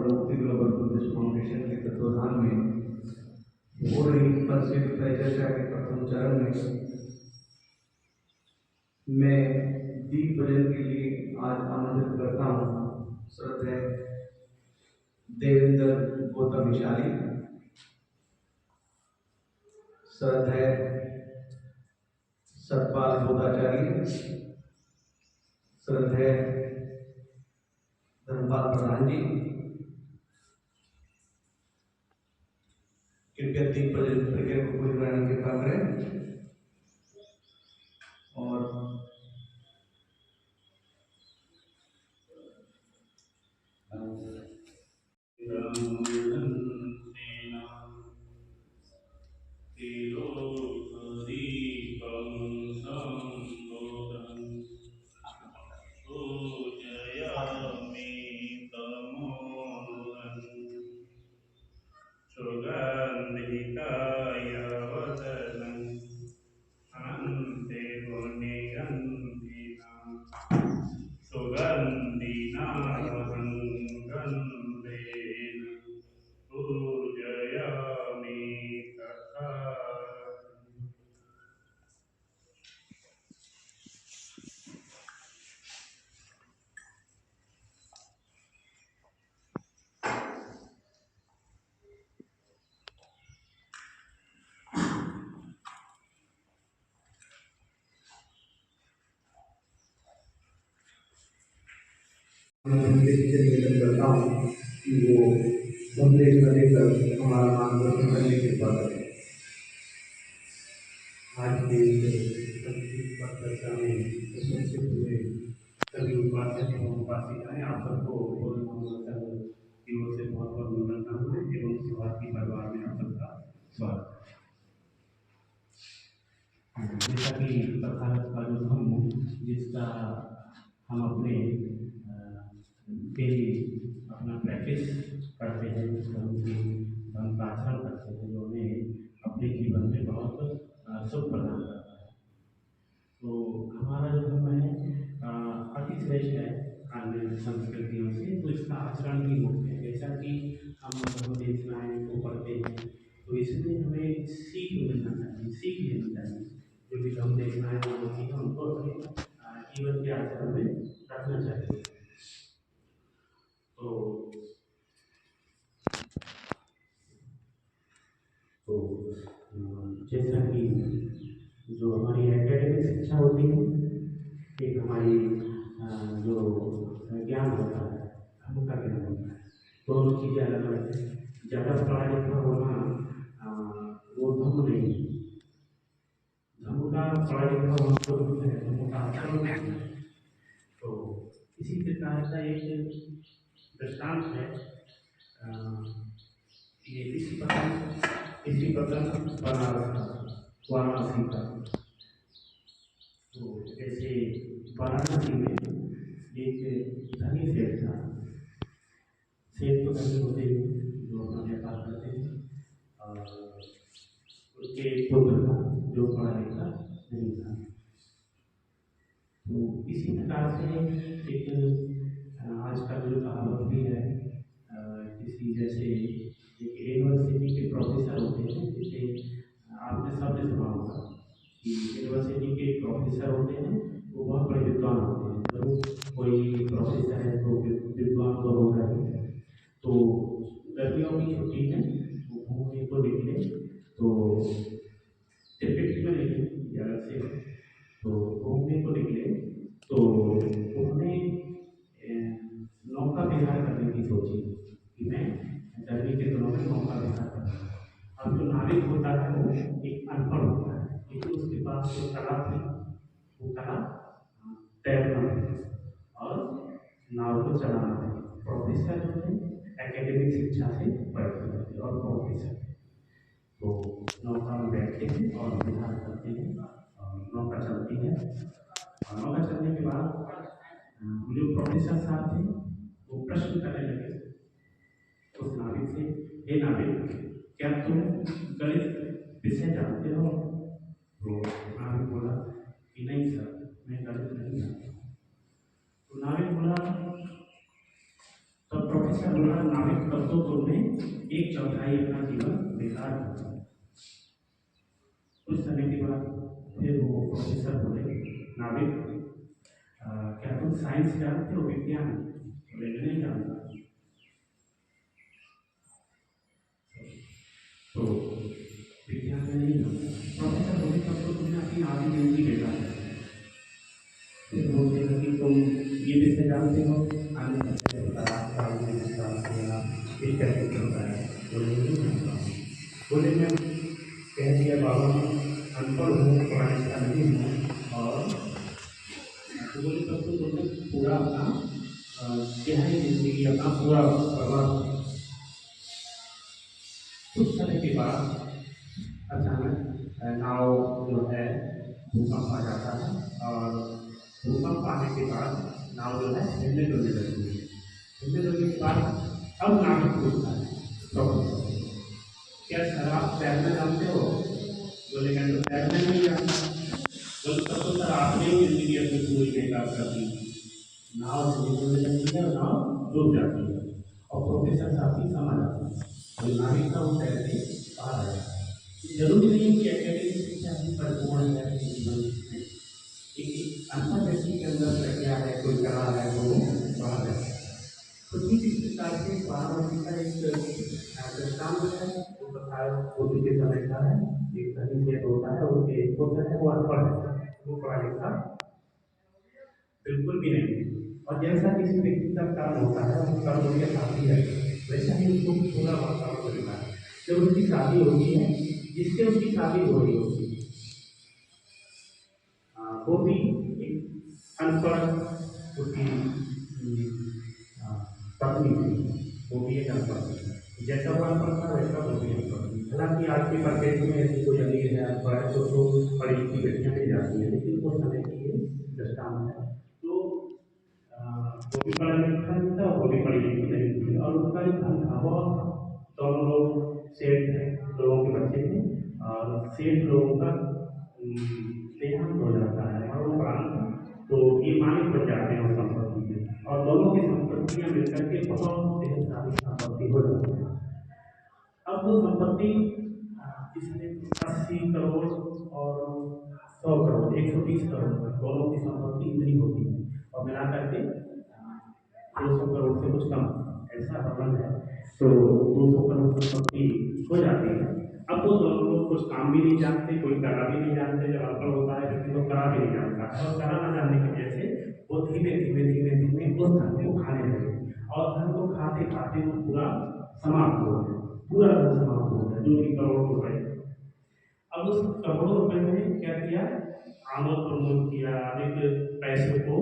मुक्ति global Buddhist foundation के तत्वाधान में हो रही परिषद परिचर्चा के प्रथम चरण में मैं दीप भजन के लिए आज आमंत्रित करता हूँ श्रद्धेय देवेंद्र गौतम विशाली, श्रद्धेय सतपाल बोधाचार्य, श्रद्धेय धर्मपाल प्रधान जी, कृपया दीप भजन प्रक्रिया को पूरी कराने के काम करें। और निवेदन करता हूँ कि वो संदेश में लेकर हमारा मार्गदर्शन करने की बात है। आज के संस्कृत पर चर्चा में उपस्थित हुए सभी उपासक एवं उपासिकाएं आप सबको की ओर से बहुत बहुत मुबारक एवं स्वास्थ्य परिवार में आप सबका स्वागत है। जैसा कि तथागत का जो धर्म जिसका हम अपने डेली अपना प्रैक्टिस करते हैं, जिस धर्म की हम का आचरण करते हैं, जो हमें अपने जीवन में बहुत सुख प्रदान करता है। तो हमारा जो धर्म है अति श्रेष्ठ है अन्य संस्कृतियों से, तो इसका आचरण भी मुख्य है। जैसा कि हम धर्म देशनाएँ को पढ़ते हैं तो इसमें हमें सीख मिलना चाहिए, सीख लेनी चाहिए। जो भी धर्म देशनाएँ होती हैं उनको अपने जीवन के आचरण में रखना चाहिए। तो जैसा कि जो हमारी एकेडमिक शिक्षा होती है, एक हमारी जो ज्ञान होता है, धर्म का ज्ञान होता है, दोनों चीज़ें अलग अलग है। ज़्यादा पढ़ा लिखा होना वो धर्म नहीं है। धर्म का पढ़ा लिखा होना तो है, धर्म का आचरण नहीं है। तो इसी प्रकार का एक दृष्टांत है ये इसी प्रकार वाराणसी का। तो जैसे वाराणसी में एक धनी सेठ था। सेठ तो धनी होते हैं जो अपना व्यापार करते हैं, और उसके पुत्र था जो पढ़ा लिखा नहीं था। तो इसी प्रकार से एक आजकल जो कहावत भी है, किसी जैसे एक यूनिवर्सिटी के प्रोफेसर होते हैं, जैसे आपने सबने सुना होगा कि यूनिवर्सिटी के प्रोफेसर होते हैं वो बहुत बड़े विद्वान होते हैं। जरूर कोई प्रोफेसर है तो विद्वान तो होगा ही। तो गर्मियों की छुट्टी में वो घूमने को निकले, तो टिकट में नहीं अलग से, तो घूमने को निकले तो उन्होंने नौका विहार करने की सोची कि मैं गर्मी के दिनों में नौका विहार करूँगा। अब जो नाविक होता है वो एक अनपढ़ होता है, लेकिन उसके पास जो कला थी वो कला तैरना थी और नाव को चलाना थी। प्रोफेसर जो थे एकेडमिक शिक्षा से पढ़े थे और प्रोफेसर थे, तो नौका में बैठते हैं और विहार करते हैं, नौका चलती है। और नौका चलने के बाद जो प्रोफेसर साहब थे वो प्रश्न करने लगे उस नाविक से, हे नाविक, क्या तुम गणित विषय जानते हो? तो नाविक बोला कि नहीं सर, मैं गणित नहीं जानता। तो नाविक बोला तब प्रोफेसर बोला नाविक तब तो तुमने 1/4 अपना जीवन बेकार कर दिया। कुछ समय के बाद फिर वो प्रोफेसर बोले नाविक क्या तुम साइंस जानते हो विज्ञान? बोले नहीं जानता। तो विज्ञान में नहीं जानता। प्रोफेसर बोले तब तो तुमने अपनी आधी जिंदगी बेकार कर दी। फिर बोलते हैं कि तुम ये विषय जानते हो आने कैसे होता है इस कैसे होता है? बोले नहीं जानता। बोले मैं कह दिया बाबा अनपढ़ हूँ पढ़ाई लिखा नहीं हूँ और तो बोले तब तो तुमने पूरा अपना गहरी जिंदगी अपना पूरा बर्बाद किया। कुछ समय के बाद अचानक नाव जो है भूकंप आ जाता है और भूकंप आने के बाद नाव जो है हिलने डुलने लगती है। हिलने डुलने के बाद अब नाविक पूछता है प्रोफेसर क्या सर आप तैरना जानते हो? बोले मैं तो तैरना नहीं जानता। बोले तब तो सर आपने ही जिंदगी अपनी पूरी बेकार कर दी। नाव डूबने लगती है और नाव डूब जाती है और प्रोफेसर साहब की समझ आती है और नाविक का वो तैरते बाहर आ जाता है। जरूरी नहीं कि एकेडमिक शिक्षा ही परिपूर्ण है जीवन में। एक अनपढ़ व्यक्ति के अंदर प्रज्ञा है कोई कला है वो बाहर है। तो ठीक इस प्रकार से बारहवीं का एक दृष्टांत है वो बताया मोदी के समय का है। एक धनी सेठ होता है उसके एक पुत्र है वो अनपढ़ है वो पढ़ा लिखा बिल्कुल भी नहीं। और जैसा किसी व्यक्ति का कर्म होता है वो कर्म उसके साथ ही रहता है वैसा ही उसको पूरा वातावरण मिलता है। जब उसकी शादी होती है जिससे उसकी शादी हो रही होती है वो भी एक अनपढ़ उसकी पत्नी थी वो भी एक अनपढ़ थी। जैसा वो अनपढ़ था वैसा वो भी अनपढ़ थी। हालांकि आज के परिपेक्ष में ऐसी कोई अमीर है अनपढ़ है तो बड़ी की बेटियाँ मिल जाती है लेकिन उस समय की ये दृष्टांत है। तो वो भी पढ़ा लिखा नहीं था वो भी पढ़ी लिखी नहीं थी और उसका जो धन था बहुत था। दोनों लोग सेठ लोगों के बच्चे थे और सेठ लोगों का देहांत हो जाता है और वो प्रांत तो ये मालिक बन जाते हैं उस संपत्ति के और दोनों की संपत्तियां मिलकर के बहुत ढेर सारी संपत्ति हो जाती है। अब वो संपत्ति इसमें 80 करोड़ और 100 करोड़ 120 करोड़ दोनों की संपत्ति इतनी होती है और मिला करके 200 करोड़ से कुछ कम ऐसा वर्णन है। तो 200 करोड़ संपत्ति हो जाती है। अब वो दोनों लोग कुछ काम भी नहीं जानते कोई कला भी नहीं जानते। जब अनपढ़ होता है व्यक्ति तो कला भी नहीं जानता है और कला न जानने की वजह से वो धीमे धीमे धीमे धीमे उस धन को खाने लगे और धन को खाते खाते वो पूरा समाप्त हो गया। पूरा धन समाप्त हो गया जो कि करोड़ों रुपए। अब उस करोड़ों रुपए में क्या किया आमोद प्रमोद किया अधिक पैसे को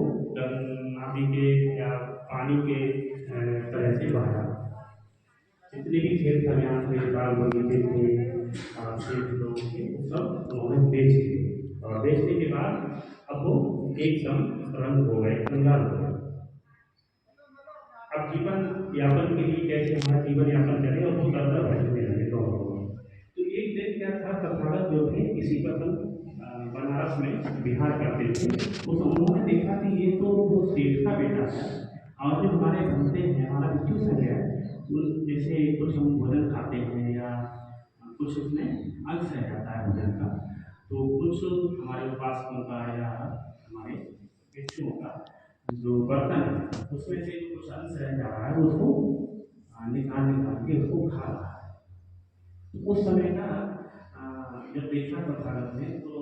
नदी के या पानी के तरह से बहाया। जितने भी खेत खलिहान थे बाग बगीचे थे खेत लोग थे वो सब उन्होंने बेच दिए और बेचने के बाद अब वो एकदम रंग हो गए कंगाल हो गए। अब जीवन यापन के लिए कैसे हमारा जीवन यापन करें और वो दर भजने लगे दोनों लोग। तो एक दिन क्या था तथागत जो थे किसी पर बनारस में बिहार करते थे उस उन्होंने देखा कि ये तो वो सेठ का बेटा है और जो हमारे बनते हैं हमारा भिक्षु संघ है जैसे कुछ हम भोजन खाते हैं या कुछ उसमें अंश रह जाता है भोजन का तो कुछ हमारे उपासकों का या हमारे भिक्षुओं का जो बर्तन है उसमें से कुछ अंश रह जा रहा है उसको निकाल के उसको खा रहा है। उस समय का जब देखा तथागत ने तो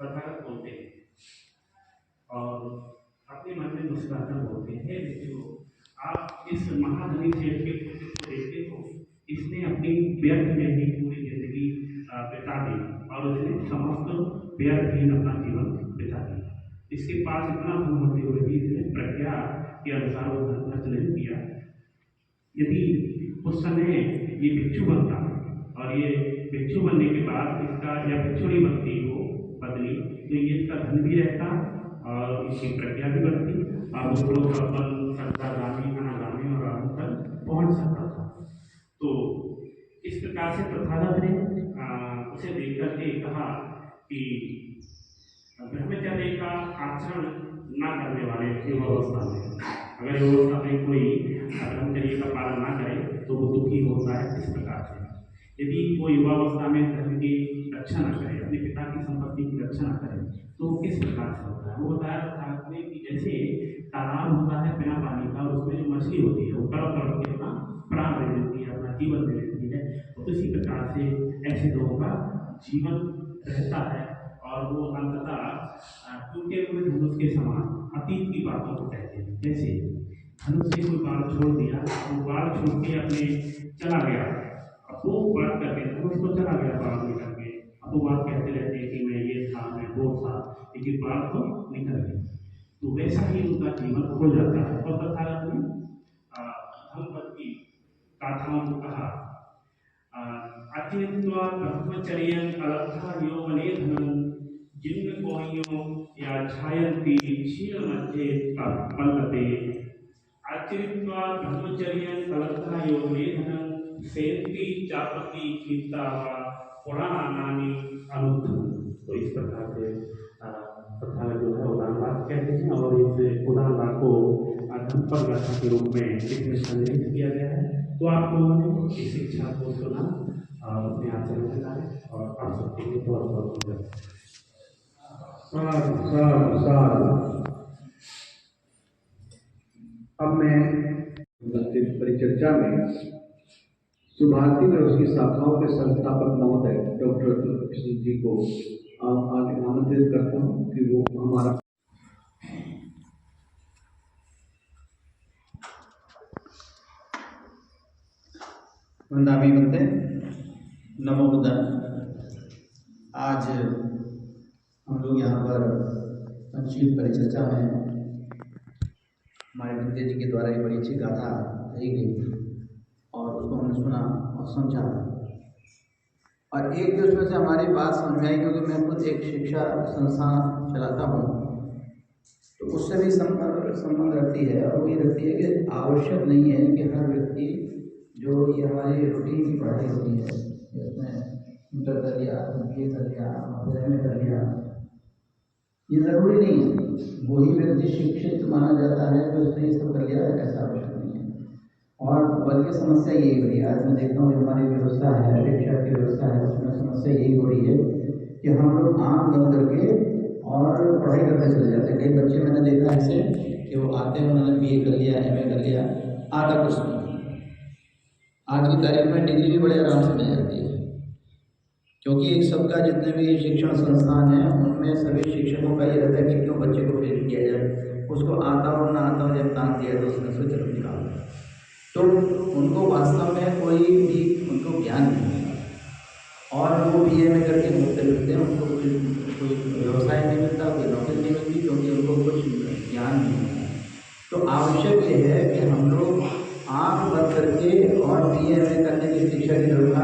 तथागत बोलते हैं और अपने मन में मुस्कुराकर बोलते हैं हे भिक्षु आप इस महाधनी सेठ के पुत्र को देखते हो इसने अपनी व्यर्थ में ही पूरी जिंदगी बिता दी और उसने समस्त व्यर्थ ही अपना जीवन बिता दिया। इसके पास इतना धन होते हुए भी इसने प्रज्ञा के अनुसार वो धन खर्च नहीं किया। यदि उस समय ये भिक्षु बनता और ये भिक्षु बनने के बाद इसका या भिक्षुणी बनती वो बदली तो ये इसका धन भी रहता और इसकी प्रज्ञा भी बढ़ती और वो लोग अपन संसारगामी अनागामी और आगे तक पहुँच सकता था। तो इस प्रकार से तथागत ने उसे देख करके कहा कि ब्रह्मचर्य का आचरण न करने वाले युवावस्था में अगर व्यवस्था में कोई ब्रह्मचर्य का पालन ना करे तो वो दुखी होता है। इस प्रकार से यदि कोई युवावस्था में धर्म की रक्षा न करे, अपने पिता की संपत्ति की रक्षा न करे, तो वो किस प्रकार से होता है। वो बताया था कि जैसे तालाब होता है बिना पानी का, उसमें जो मछली होती है वो तड़प तड़प के अपना प्राण दे देती है, अपना जीवन दे देती है। तो इसी प्रकार से ऐसे लोगों का जीवन रहता है और वो अंततः टूटे हुए धनुष के समान अतीत की बातों को कहते हैं। जैसे धनुष से कोई बाढ़ छोड़ दिया, वो बाढ़ छोड़ के अपने चला गया, अब वो बात करके धनुष को चला गया बाढ़ निकल के, अब वो बात कहते रहते हैं कि मैं ये था, मैं वो था, लेकिन बाढ़ तो निकल गई। तो वैसा ही उनका जीवन खो जाता है। और तथागत ने धर्मपद की गाथाओं को कहा, अचिन्त्वा ब्रह्मचर्यं अलब्धा यौवने धनं जिन्न कोहियों या छायन्ति क्षीण मध्ये पल्लते। आचरित्वा ब्रह्मचर्यं अलब्धा यौवने धनं सेन्ति चापति चिंता वा पुराणानि अनुद्धम। तो इस प्रकार से तथागत जो है उदाहरण बात कहते हैं और इस उदाहरण बात को धर्मपद गाथा के रूप में इसमें संग्रहित किया गया है। तो आप लोगों ने इस शिक्षा को सुना और अपने आचरण में लाए और आप सबके लिए बहुत बहुत धन्यवाद। अब मैं परिचर्चा में सुभारती और उसकी शाखाओं के संस्थापक महोदय डॉक्टर कृष्ण जी को आगे आमंत्रित करता हूँ कि वो हमारा वंदामी बनते नमो बुद्धाय। आज हम लोग यहाँ पर संक्षिप्त परिचर्चा में हमारे विद्या जी के द्वारा एक बड़ी अच्छी गाथा कही गई और उसको हमने सुना और समझा, और एक जो उसमें से हमारी बात समझ में आई, क्योंकि मैं खुद एक शिक्षा संस्थान चलाता हूँ तो उससे भी संबंध रखती है। और वो ये रखती है कि आवश्यक नहीं है कि हर व्यक्ति जो ये हमारी रूटीन की पढ़ाई होती है, इसमें इंटर कर लिया, BA कर लिया, MA कर लिया, ये ज़रूरी नहीं है वही व्यक्ति शिक्षित माना जाता है जो उसने ये सब कर लिया है, ऐसा आवश्यक नहीं है। और बल्कि समस्या यही हो रही है, आज मैं देखता हूँ जो हमारी व्यवस्था है, शिक्षा की व्यवस्था है, उसमें समस्या यही हो रही है कि हम लोग आँख बंद करके और पढ़ाई करते चले जाते हैं। कई बच्चे मैंने देखा ऐसे कि वो आते हैं, उन्होंने BA कर लिया, MA कर लिया, आधा कुछ नहीं। आज की तारीख में डिग्री भी बड़े आराम से मिल जाती है, क्योंकि एक सबका जितने भी शिक्षण संस्थान हैं उनमें सभी शिक्षकों का ये रहता है कि क्यों बच्चे को फेल किया जाए, उसको आता हो ना आता हो, जब तान दिया तो उसमें से जरूर निकाल। तो उनको वास्तव में कोई भी उनको ज्ञान नहीं है और वो BA में करके घूमते फिरते हैं, उनको कोई व्यवसाय नहीं मिलता, कोई नौकरी नहीं मिलती, क्योंकि उनको कुछ ज्ञान नहीं है। तो आवश्यक ये है कि हम लोग आँख बंद करके और BA में करने की शिक्षा की व्यवस्था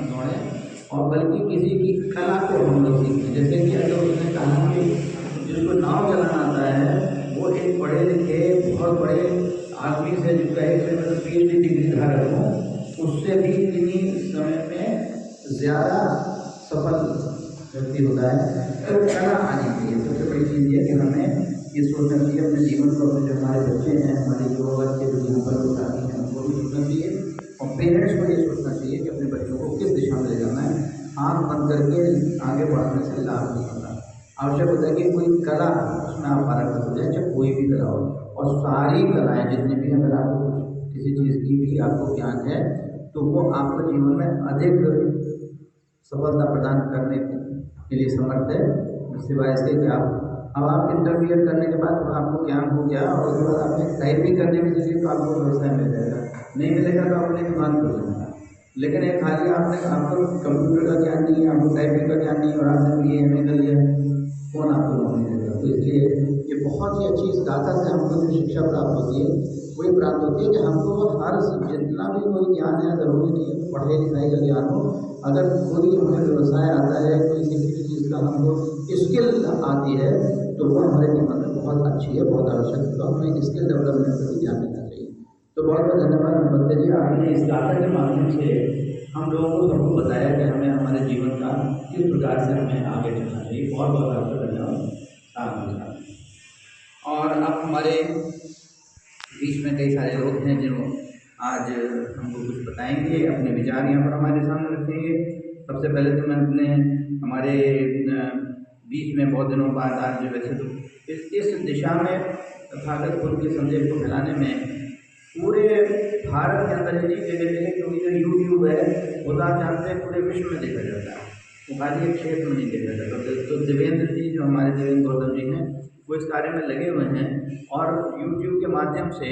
दौड़ें और बल्कि किसी की कला को हम लोग सीखें। जैसे कि अगर उसने कहा कि जिसको नाव चलाना आता है वो एक पढ़े लिखे बहुत बड़े आदमी से जिसका एक PhD डिग्री धारक हो, उससे भी इतनी समय में ज़्यादा सफल व्यक्ति होता है। तो कला आनी चाहिए। सबसे बड़ी चीज़ ये कि हमें ये सोचना चाहिए अपने जीवन को, अपने जो हमारे बच्चे हैं, हमारे युवा वर्ग के जो यहाँ पर लोग आते हैं उनको भी सोचना चाहिए और पेरेंट्स को ये सोचना चाहिए कि अपने बच्चों को किस दिशा में ले जाना है। आँख बंद करके आगे बढ़ने से लाभ नहीं होता। आवश्यक होता है कि कोई कला उसमें आप पारंगत हो जाए, चाहे कोई भी कला हो। और सारी कलाएँ जितनी भी, अगर आपको किसी चीज़ की भी आपको ज्ञान है तो वो आपको जीवन में अधिक सफलता प्रदान करने के लिए समर्थ है। सिवाय इसके कि आप इंटरमीडिएट करने के बाद थोड़ा आपको ज्ञान हो गया और उसके बाद आपने टाइपिंग करने की जगह तो आपको व्यवसाय मिल जाएगा, नहीं मिलेगा तो अपनी दुकान खोल लेंगे। लेकिन एक खाली आपको कंप्यूटर का ज्ञान नहीं है, आपको टाइपिंग का ज्ञान नहीं है और आपने BA MA कर लिया, कौन आपको नौकरी देगा। तो इसलिए ये बहुत ही अच्छी इस गाथा से हमको जो शिक्षा प्राप्त होती है वही प्राप्त होती है कि हमको हर जितना भी कोई ज्ञान है, ज़रूरी नहीं है पढ़ाई लिखाई का ज्ञान हो, अगर कोई हमें व्यवसाय आता है, कोई किसी भी चीज़ का हमको स्किल आती है तो वो हमारे जीवन में बहुत अच्छी है, बहुत आवश्यक है। तो हमें स्किल डेवलपमेंट पर भी ध्यान देना चाहिए। तो बहुत बहुत धन्यवाद बंदे जी, आपने इस गाथा के माध्यम से हम लोगों को सबको बताया कि हमें हमारे जीवन का किस प्रकार से हमें आगे चलना चाहिए। बहुत बहुत आपका धन्यवाद। और अब हमारे बीच में कई सारे लोग हैं जो आज हमको कुछ बताएंगे, अपने विचार यहाँ पर हमारे सामने रखेंगे। सबसे पहले तो मैं अपने हमारे बीच में बहुत दिनों बाद आज वैसे तो इस दिशा में तथागत के संदेश को फैलाने में पूरे भारत के अंदर ही जगह क्योंकि जो यूट्यूब है वो तो आप जानते हैं पूरे विश्व में देखा जाता है, वो खाली एक क्षेत्र में नहीं देखा जाता। तो देवेंद्र जी जो हमारे देवेंद्र गौतम जी हैं वो इस कार्य में लगे हुए हैं और यूट्यूब के माध्यम से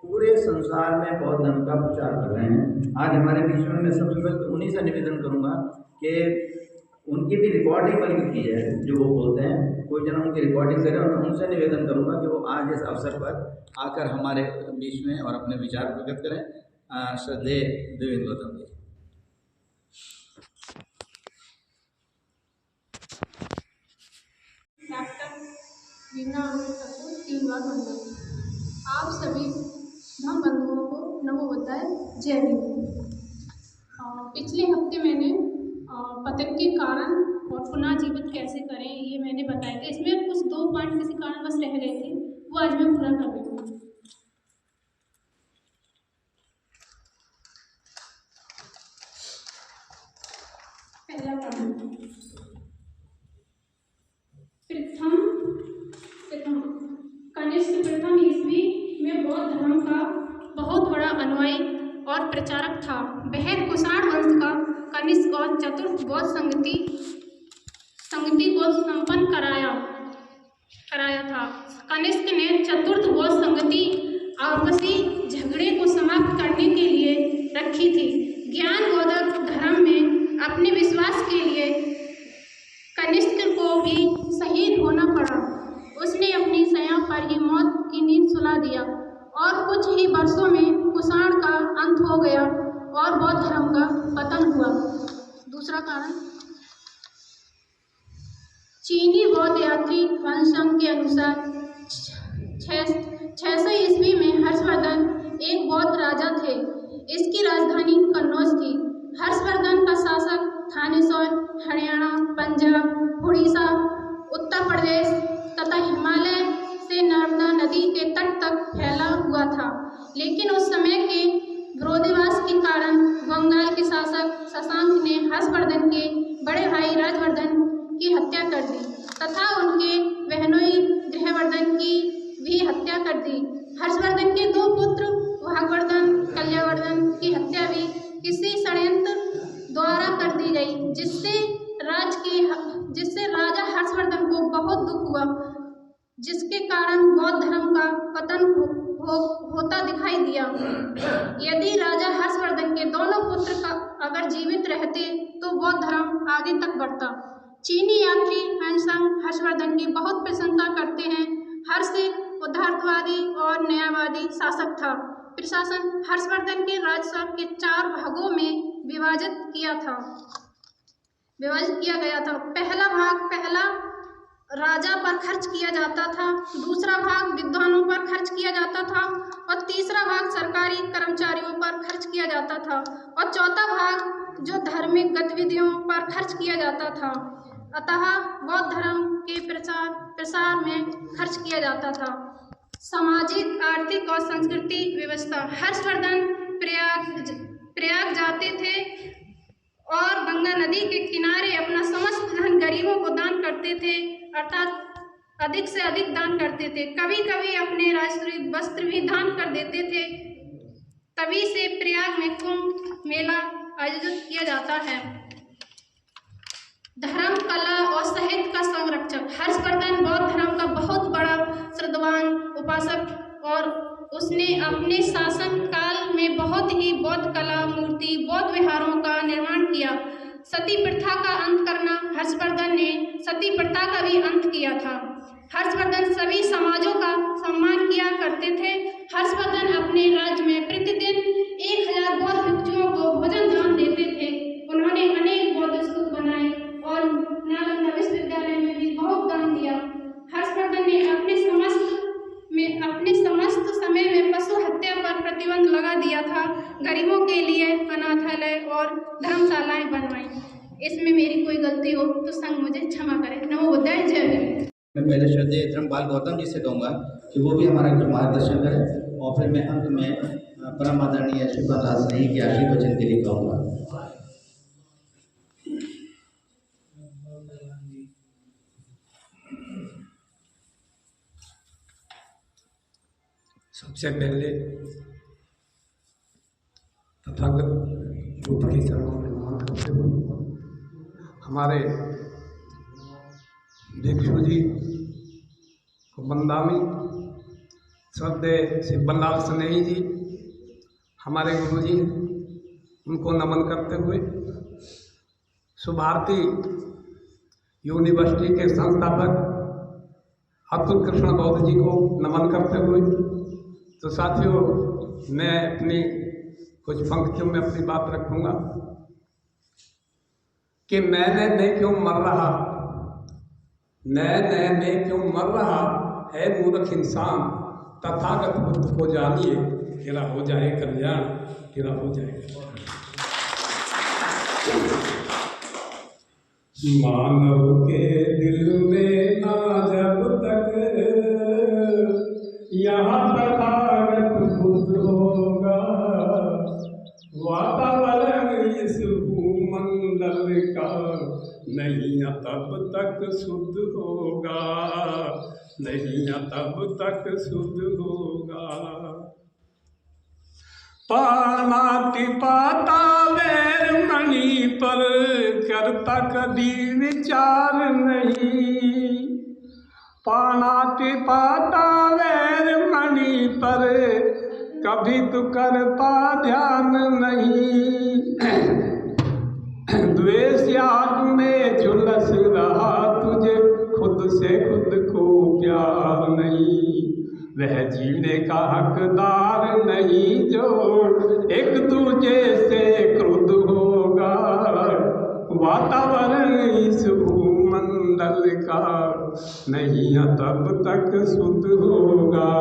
पूरे संसार में बौद्ध धर्म का प्रचार कर रहे हैं। आज हमारे बीच में मैं सबसे पहले तो उन्हीं से निवेदन करूँगा कि उनकी भी रिकॉर्डिंग बल्कि की जाए, जो वो बोलते हैं कोई जना उनकी रिकॉर्डिंग करे, और उनसे निवेदन करूँगा कि वो आज इस अवसर पर आकर हमारे बीच में और अपने विचार प्रकट करें। श्रद्धेय देवेंद्र गौतम जी। आप सभी धर्म बंधुओं को नमो बुद्धाय, जय हिंद। पिछले हफ्ते मैंने पतन के कारण और पुनः जीवित कैसे करें ये मैंने बताया था। इसमें कुछ 2 पॉइंट किसी कारणवश रह गए थे, वो आज मैं पूरा कर रही हूँ। पहला कारण कनिष्क प्रथम ईस्वी में बौद्ध धर्म का बहुत बड़ा अनुयायी और प्रचारक था। वह कुषाण वंश का कनिष्क और चतुर्थ बौद्ध संगति को संपन्न कराया था। कनिष्क ने चतुर्थ बौद्ध संगति आपसी झगड़े को समाप्त करने के लिए रखी थी। ज्ञान बोधक धर्म में अपने विश्वास के लिए कनिष्क को भी शहीद होना पड़ा। उसने अपनी सया पर ही मौत की नींद सुला दिया और कुछ ही वर्षों में कुषाण का अंत हो गया और बौद्ध धर्म का पतन हुआ। दूसरा कारण चीनी बौद्ध यात्री वंशंग के अनुसार 600 ईस्वी में हर्षवर्धन एक बौद्ध राजा थे। इसकी राजधानी कन्नौज थी। हर्षवर्धन का शासक थानेश्वर, हरियाणा, पंजाब, उड़ीसा, उत्तर प्रदेश तथा हिमालय से नर्मदा नदी के तट तक फैला हुआ था। लेकिन उस समय के विरोधाभास के कारण बंगाल के शासक शशांक ने हर्षवर्धन के बड़े भाई राजवर्धन की हत्या कर दी तथा उनके बहनोई गृहवर्धन की भी हत्या कर दी। हर्षवर्धन के 2 पुत्र भागवर्धन, कल्यावर्धन की हत्या भी किसी षड्यंत्र द्वारा कर दी गई, जिससे राजा हर्षवर्धन को बहुत दुख हुआ, जिसके कारण बौद्ध धर्म का पतन होता दिखाई दिया। यदि राजा हर्षवर्धन के दोनों पुत्र अगर जीवित रहते तो बौद्ध धर्म आगे तक बढ़ता। चीनी यात्री वंशंग हर्षवर्धन की बहुत प्रशंसा करते हैं। हर्ष उदारतावादी और न्यायवादी शासक था। प्रशासन हर्षवर्धन के राजस्व के 4 भागों में विभाजित किया गया था। पहला राजा पर खर्च किया जाता था, दूसरा भाग विद्वानों पर खर्च किया जाता था और तीसरा भाग सरकारी कर्मचारियों पर खर्च किया जाता था और चौथा भाग जो धार्मिक गतिविधियों पर खर्च किया जाता था। अतः बौद्ध धर्म के प्रसार में खर्च किया जाता था। सामाजिक, आर्थिक और सांस्कृतिक व्यवस्था। हर्षवर्धन प्रयाग जाते थे और गंगा नदी के किनारे अपना समस्त धन गरीबों को दान करते थे, अर्थात अधिक से अधिक दान करते थे। कभी कभी अपने राजस्व वस्त्र भी दान कर देते थे। तभी से प्रयाग में कुंभ मेला आयोजित किया जाता है। धर्म, कला और साहित्य का संरक्षक। हर्षवर्धन बौद्ध धर्म का बहुत बड़ा श्रद्धावान उपासक और उसने अपने शासन काल में बहुत ही बौद्ध कला, मूर्ति, बौद्ध विहारों का निर्माण किया। सती प्रथा का अंत करना। हर्षवर्धन ने सती प्रथा का भी अंत किया था। हर्षवर्धन सभी समाजों का सम्मान किया करते थे। हर्षवर्धन अपने राज्य में प्रतिदिन 1000 बौद्ध भिक्षुओं को भोजन दान देते थे। उन्होंने अनेक बौद्ध स्तूप बनाए और नालंदा विश्वविद्यालय में भी बहुत दान दिया। हर्षवर्धन ने अपने समस्त समय में पशु हत्या पर प्रतिबंध लगा दिया था। गरीबों के लिए अनाथालय और धर्मशालाएं बनवाई। इसमें मेरी कोई गलती हो तो संग मुझे क्षमा करें। नमो बुद्धाय, जय हिंद। मैं पहले श्रद्धेय धर्मपाल गौतम जी से कहूँगा कि वो भी हमारा कुछ मार्गदर्शन करें और फिर मैं अंत में परम आदरणीय श्रीपाद दास नहीं के आशीर्वचन के लिए कहूँगा। सबसे पहले तथागत बुद्ध के चरणों में नमन करते हुए हमारे भिक्षु जी को बंदामी श्रद्धेय श्री बल्लाल स्नेही जी हमारे गुरु जी, उनको नमन करते हुए सुभारती यूनिवर्सिटी के संस्थापक अतुल कृष्ण बौद्ध जी को नमन करते हुए, तो साथियों मैं अपनी कुछ पंक्तियों में अपनी बात रखूंगा कि मैं क्यों मर रहा, मैं क्यों मर रहा है मूर्ख इंसान, तथागत बुद्ध को जानिए तेरा हो जाए कल्याण, तेरा हो जाए मानव के दिल में ना जब तक यहाँ तथागत बुद्ध होगा, वातावरण इस भूमंडल का नहीं तब तक शुद्ध होगा, नहीं तब तक शुद्ध होगा। पानाति पाता वैर मणि पर करता कभी विचार नहीं, पानाति पाता वैर मणि पर कभी तो करता ध्यान नहीं। द्वेष आग में झुलस रहा तुझे खुद से खुद को प्यार नहीं, वह जीने का हकदार नहीं जो एक दूजे से क्रुद्ध होगा, वातावरण इस भूमंडल का नहीं तब तक शुद्ध होगा,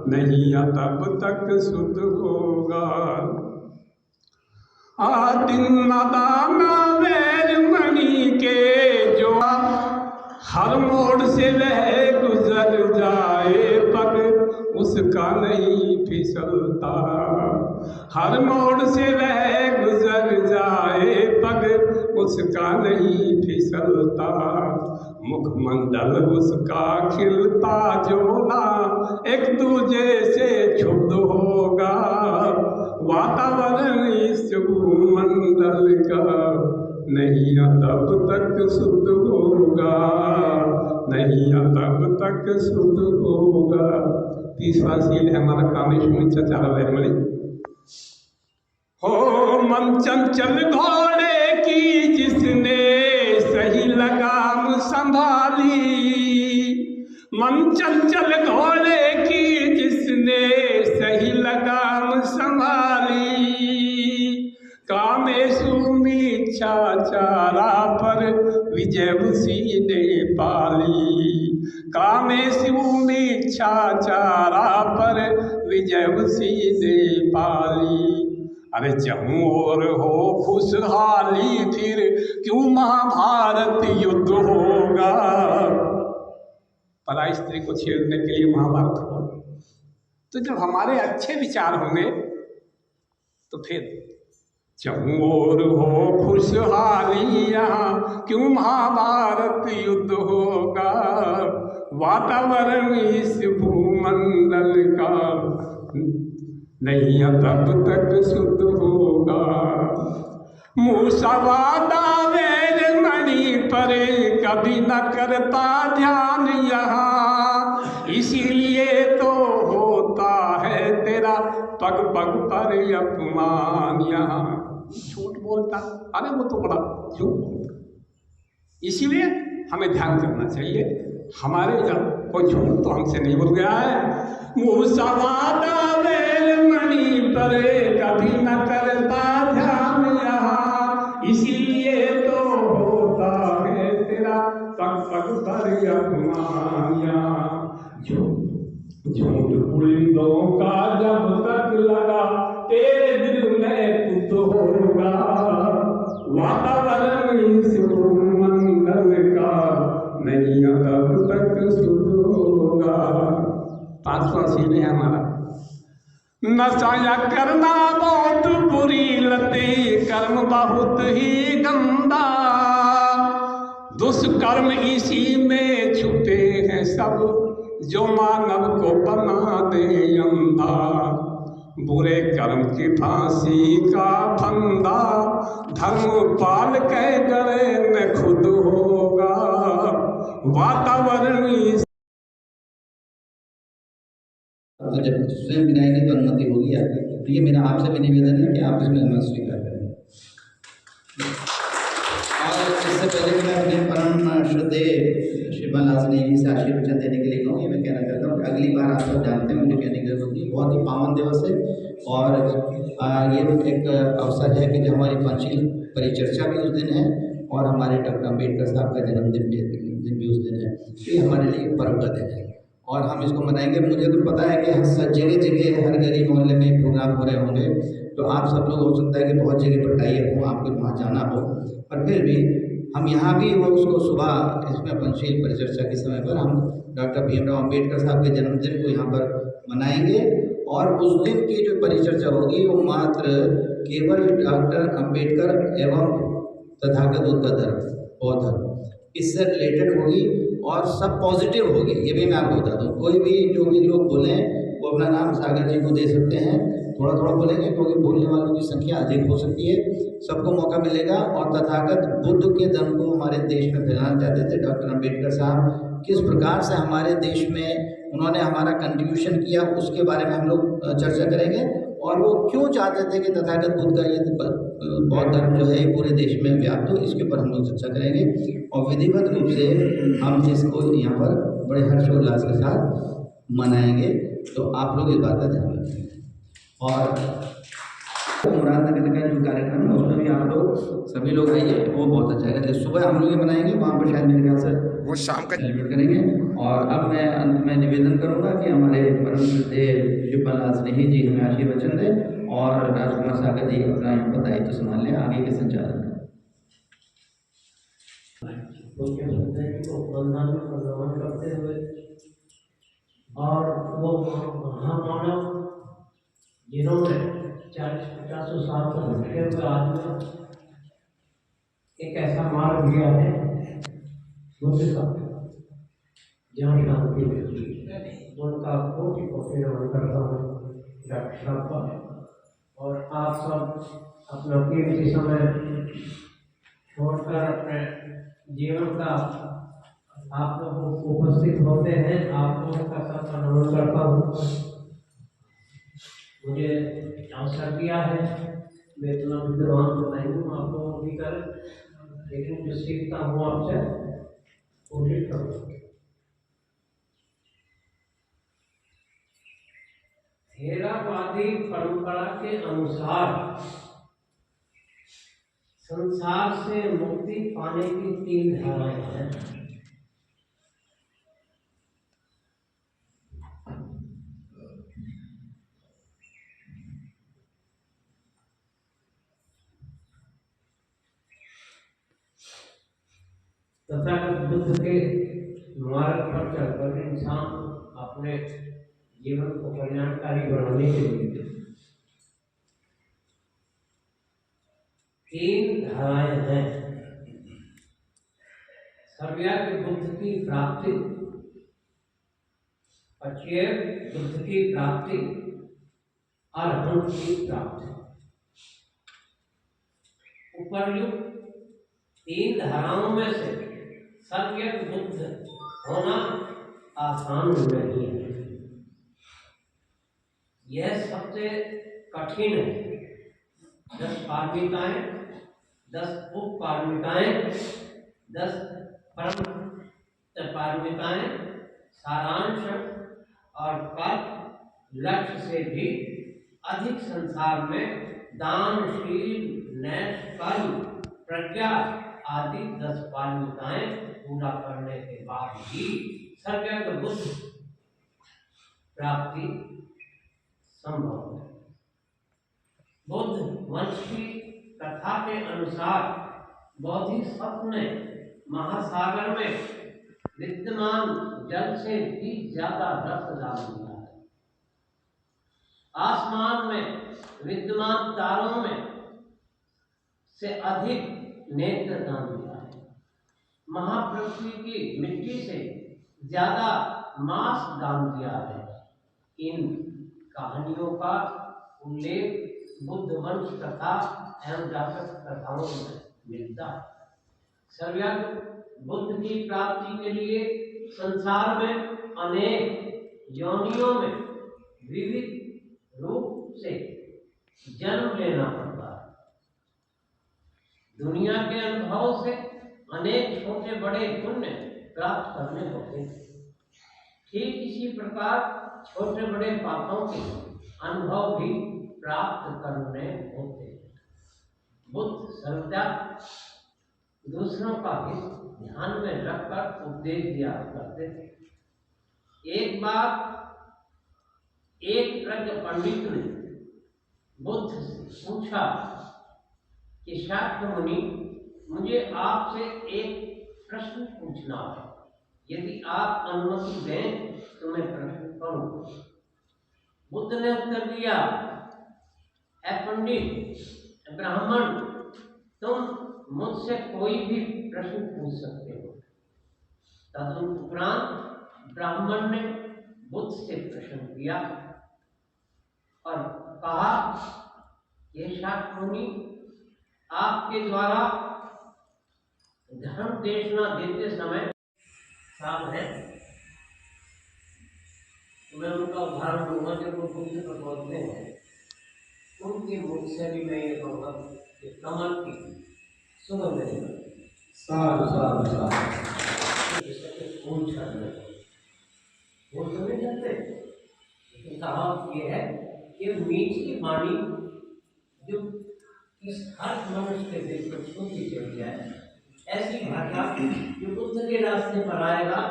नहीं तब तक शुद्ध होगा। आदिम दाना वैर मणि के जो हर मोड़ से वह गुजर जाए पग उसका नहीं फिसलता, हर मोड़ से वह गुजर जाए पग उसका नहीं फिसलता, मुखमंडल उसका खिलता जो ना एक दूजे से क्षुब्ध होगा, वातावरण इस भूमंडल का नहीं तब तक शुद्ध होगा, नहीं तब तक शुद्ध होगा। तीसरा शील है हमारा कामेश्वरी चचारा वैरमणि। हो मन चंचल घोड़े की जिसने सही लगाम संभाली, मन चंचल घोड़े की जिसने सही लगाम संभाली, कामेशु इच्छा चारा पर विजय उसी ने पाली, कामेशु इच्छा चारा पर विजय उसी ने पाली। अरे जहूं और हो खुशहाली फिर क्यों महाभारत युद्ध होगा, पराई स्त्री को छेड़ने के लिए महाभारत हो। तो जब हमारे अच्छे विचार होंगे तो फिर जहूं और हो खुशहाली यहाँ क्यों महाभारत युद्ध होगा, वातावरण इस भूमंडल का नहीं तब तक शुद्ध होगा। मूसावादा वैर मणि पर कभी न करता ध्यान यहाँ, इसीलिए तो होता है तेरा पग पग पर अपमान यहाँ। झूठ बोलता, अरे वो तो बड़ा झूठ बोलता, इसीलिए हमें ध्यान करना चाहिए। हमारे जब कोई झूठ तो हमसे नहीं बोल गया है। मूसावादा वैर मणि पर कभी न करता ध्यान यहाँ, इसीलिए तो होता है तेरा पग पग पर अपमान यहाँ। झूठ बुलंदों का जब तक लगा तेरे दिल में तू होगा, वातावरण इस मंगल का नहीं तब तक शुद्ध होगा। पांचवा शील है हमारा नशा करना बहुत बुरी लतें, कर्म बहुत ही गंदा, दुष्कर्म इसी में छुपे हैं सब, जो मानव को बना दे अंधा। बुरे कर्म की फांसी का फंदा, धर्मपाल के गले में खुद होगा। वातावरण तो जब स्वयं गिनाएंगे तो अनुमति होगी आपकी। तो ये मेरा आपसे भी निवेदन है कि आप इसमें मत स्वीकार करें। और इससे पहले कि मैं अपने परम श्रद्धेय शिवलाल नेगी से आशीर्वचन देने के लिए कहूँ, ये मैं कहना चाहता हूँ कि अगली बार आप सब जानते हैं, मुझे कहने की जरूरत नहीं, बहुत ही पावन दिवस है। और ये एक अवसर है कि जो हमारी पंचशील परिचर्चा भी उस दिन है और हमारे डॉक्टर अम्बेडकर साहब का जन्मदिन भी उस दिन है। तो ये हमारे लिए पर्व का दिन है और हम इसको मनाएंगे। मुझे तो पता है कि जगह जगह हर गली मोहल्ले में प्रोग्राम हो रहे होंगे, तो आप सब लोग हो सकता है कि बहुत जगह पर टाइप हो, आपको वहाँ जाना हो, पर फिर भी हम यहाँ भी वो उसको सुबह इसमें पंचशील परिचर्चा के समय पर हम डॉक्टर भीमराव अम्बेडकर साहब के जन्मदिन को यहाँ पर मनाएंगे। और उस दिन की जो परिचर्चा होगी वो मात्र केवल डॉक्टर अम्बेडकर एवं तथागत बुद्ध का धर्म, बौद्ध धर्म, इससे रिलेटेड होगी और सब पॉजिटिव होगी। ये भी मैं आपको बता दूँ, कोई भी जो भी लोग बोलें वो अपना नाम सागर जी को दे सकते हैं, थोड़ा थोड़ा बोलेंगे क्योंकि बोलने वालों की संख्या अधिक हो सकती है, सबको मौका मिलेगा। और तथागत बुद्ध के धर्म को हमारे देश में फैलाना चाहते थे डॉक्टर अम्बेडकर साहब, किस प्रकार से हमारे देश में उन्होंने हमारा कंट्रीब्यूशन किया उसके बारे में हम लोग चर्चा करेंगे। और वो क्यों चाहते थे कि तथागत बुद्ध का ये बौद्ध धर्म जो है पूरे देश में व्याप्त हो, इसके ऊपर हम लोग चर्चा करेंगे और विधिवत रूप से हम इसको यहाँ पर बड़े हर्षोल्लास के साथ मनाएंगे। तो आप लोग इस बात का ध्यान रखें। और मुरादनगर का जो कार्यक्रम है उसमें भी आप लोग सभी लोग आइए, वो बहुत अच्छा है। सुबह हम लोग ये मनाएंगे, वहाँ पर शायद मेरे ख्याल से वो शाम का सेलिब्रेट करेंगे। और अब मैं अंत में निवेदन करूंगा कि हमारे परम श्रद्धेय शिवलाल स्नेही जी हमें आशीर्वचन दें और राजकुमार सागर जी अपना यहाँ पर दायित्व संभाल लें आगे के संचालन का। बंधन में प्रगमन करते हुए और वो महामानव जिन्होंने 40-50 साल तक भटके हुए आदमी एक ऐसा मार्ग लिया है बुद्ध का जहाँ शांति मिलती है, उनका कोटि कोटि नमन करता हूँ डॉक्टर साहब का। और आप सब अपना कीमती समय छोड़कर अपने जीवन का आप लोग उपस्थित होते हैं, आप लोगों का सबका नमन करता हूँ। मुझे अवसर दिया है, मैं इतना विद्वान तो नहीं हूँ, आप लोग भी करें, लेकिन जो सीखता हूँ आपसे कोशिश करूँ। थेरावादी परंपरा के अनुसार संसार से मुक्ति पाने की 3 धाराएं हैं। तथागत बुद्ध के मार्ग पर चलकर इंसान अपने जीवन को कल्याणकारी बनाने के लिए 3 धाराएं हैं। सर्वज्ञ बुद्ध की प्राप्ति, पचेय बुद्ध की प्राप्ति, अरहंत की प्राप्ति। उपर्युक्त 3 धाराओं में से सर्वज्ञ बुद्ध होना आसान नहीं है, यह सबसे कठिन है। 10 पारमिताएं, 10 उप पारमिताएं, 10 परम पारमिताएं, सारांश और पद लक्ष्य से भी अधिक संसार में दानशील, नैष्कर्म, प्रज्ञा आदि 10 पारमिताएं पूरा करने के बाद ही सर्वज्ञ बुद्ध प्राप्ति संभव है। बुद्ध वंश की कथा के अनुसार बोधिसत्व ने महासागर में विद्यमान जल से भी ज्यादा रस डाल दिया है आसमान में विद्यमान तारों में से अधिक नेत्र दान दिया है। महापृथ्वी की मिट्टी से ज्यादा मांस दान दिया है। इन कहानियों का उल्लेख बुद्ध वंश कथा एवं जातक कथाओं में मिलता है। सर्वज्ञ बुद्ध की प्राप्ति के लिए संसार में अनेक योनियों में विविध रूप से जन्म लेना पड़ता है। दुनिया के अनुभव से अनेक छोटे बड़े पुण्य प्राप्त करने होते हैं। ठीक इसी प्रकार छोटे बड़े पापों के अनुभव भी प्राप्त करने होते हैं। बुद्ध सर्वदा दूसरों का हित ध्यान में रखकर उपदेश दिया करते थे। एक बार एक प्रज्ञ पंडित ने बुद्ध से पूछा कि शाक्य मुनि, मुझे आपसे एक प्रश्न पूछना है। यदि आप अनुमति दें तो मैं प्रश्न करूं। बुद्ध ने उत्तर दिया, ऐ पंडित, ब्राह्मण, तुम मुझसे कोई भी प्रश्न पूछ सकते हो। तदुपरांत ब्राह्मण ने बुद्ध से प्रश्न किया और कहा, ये शाक्य मुनि, आपके द्वारा धर्म देशना देते समय साफ है। मैं उनका उदाहरण दूंगा जो बुद्ध पर बोलते हैं। उनके मुख से भी मैं ये कहूँगा कि कमल की सुगंध नहीं, साधु साधु साधु। फूल छड़ने फूल तो नहीं छड़ते, लेकिन कहावत ये है कि मीठी वाणी जो इस हर मनुष्य के दिल को छूती चली जाए, ऐसी भाषा जो बुद्ध के रास्ते पर आएगा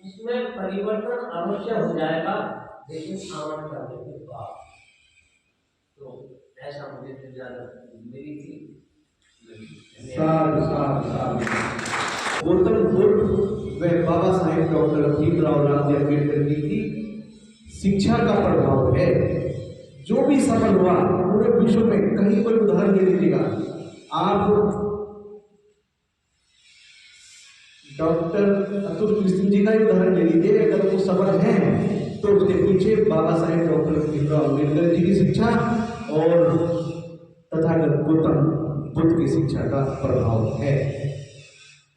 उसमें परिवर्तन अवश्य हो जाएगा, लेकिन आमन करने के बाद। तो ऐसा मुझे तो ज्यादा मेरी थी। साधु साधु साधु। गौतम बुद्ध व बाबा साहेब डॉक्टर भीमराव रामजी अम्बेडकर जी की शिक्षा का प्रभाव है। जो भी सफल हुआ पूरे विश्व में, कहीं कोई उदाहरण दे दीजिएगा आप। डॉक्टर अतुल कृष्ण जी का उदाहरण ले लीजिए, अगर वो सफल हैं तो उसके पीछे बाबा साहेब डॉक्टर भीमराव अम्बेडकर जी की शिक्षा और तथागत गौतम बुद्ध की शिक्षा का प्रभाव है।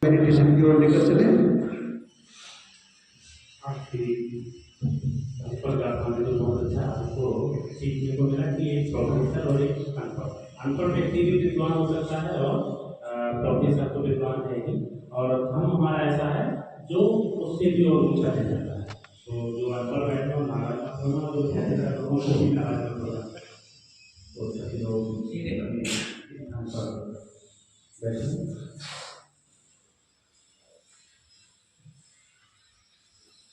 मेडिटेशन की ओर लेकर चले। आपकी बहुत अच्छा आपको सीखने को मिला कि एक प्रोफेसर और एक अनपढ़ व्यक्ति भी विद्वान हो सकता है और प्रोफेसर तो विद्वान है ही, और हम हमारा ऐसा है जो उससे भी और ऊंचा रह जाता है। तो जो अनपढ़ बैठे हो नाराज मत होना, जो प्रोफेसर लोगों को भी नाराज मत होना। तो सभी लोग सीधे अपने ध्यान पर बैठे,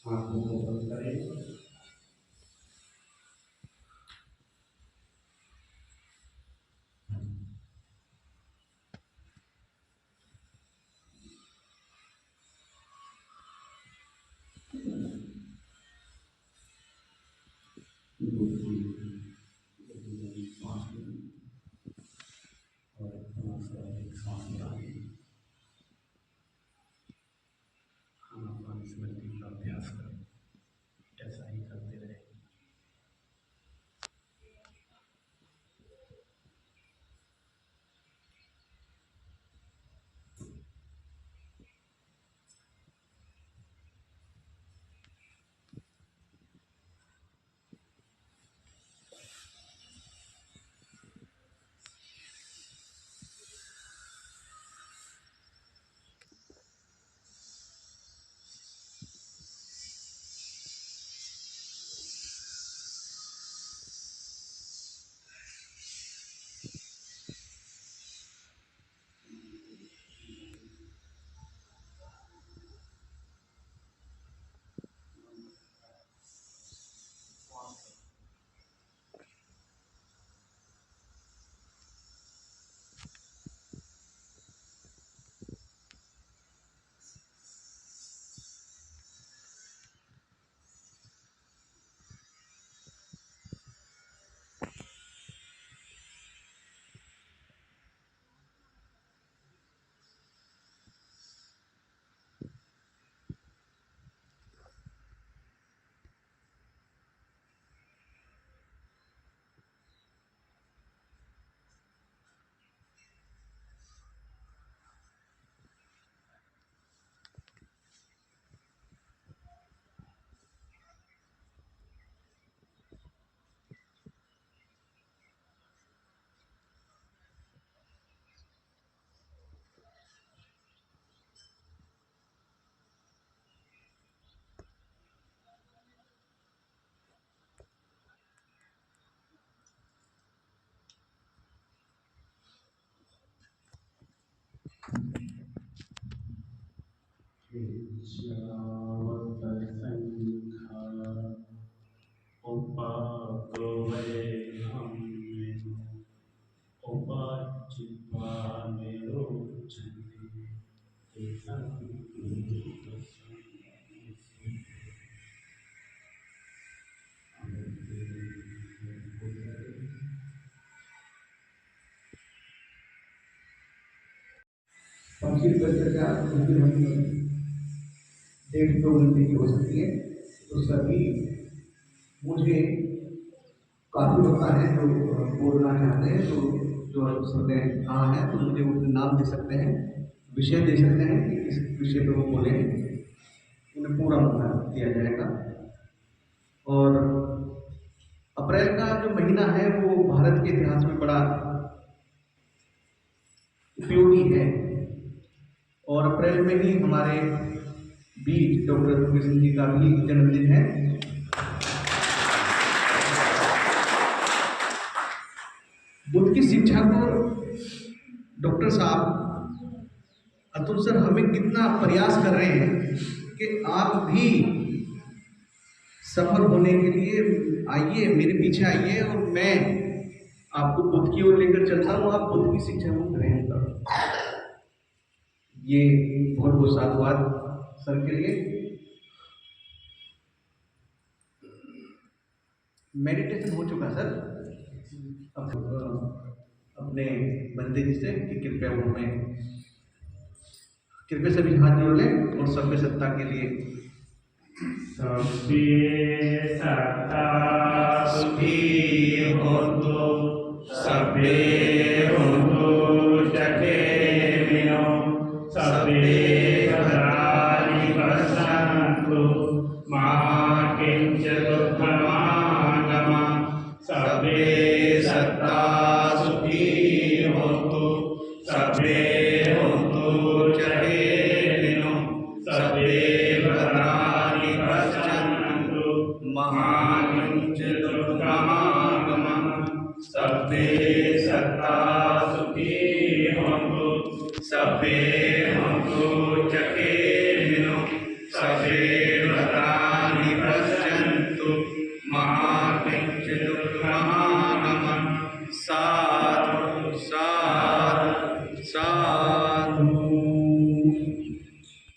आँखों को बंद करें। पंक्ति पर चर्चा 1.5-2 घंटे की हो सकती है, तो सभी मुझे काफी पता है जो बोलना चाहते हैं, तो जो सबने कहा है तो मुझे वो नाम दे सकते हैं, विषय दे सकते हैं कि किस विषय पे वो बोले, उन्हें पूरा मौका दिया जाएगा। और अप्रैल का जो महीना है वो भारत के इतिहास में बड़ा उपयोगी है, और अप्रैल में ही हमारे बीच डॉक्टर रघुवीर सिंह जी का भी जन्मदिन है। बुद्ध की शिक्षा को डॉक्टर साहब अतुल सर हमें कितना प्रयास कर रहे हैं कि आप भी सफल होने के लिए आइए, मेरे पीछे आइए और मैं आपको बुद्ध की ओर लेकर चलता हूँ, आप बुद्ध की शिक्षा को ग्रहण करो। ये बहुत बहुत साधुवाद सर के लिए। मेडिटेशन हो चुका सर, अब अपने बंदे जी से कि कृपया वो हमें कृपया सभी हाथ जोड़ लें और सभ्य सत्ता के लिए। सभ्य सत्ता सुखी होतु, सभ्य होतु जगे विनो, सभ्य भद्राणि पश्यन्तु मा किंचित् दुःखमागमः। सभ्य सत्ता सुखी होतु, सभ्य होतु जगे विनो, सभ्य भद्राणि पश्यन्तु मा किंचित् दुःखमागमः। सभ्य सत्ता सुखी होतु, सभ्य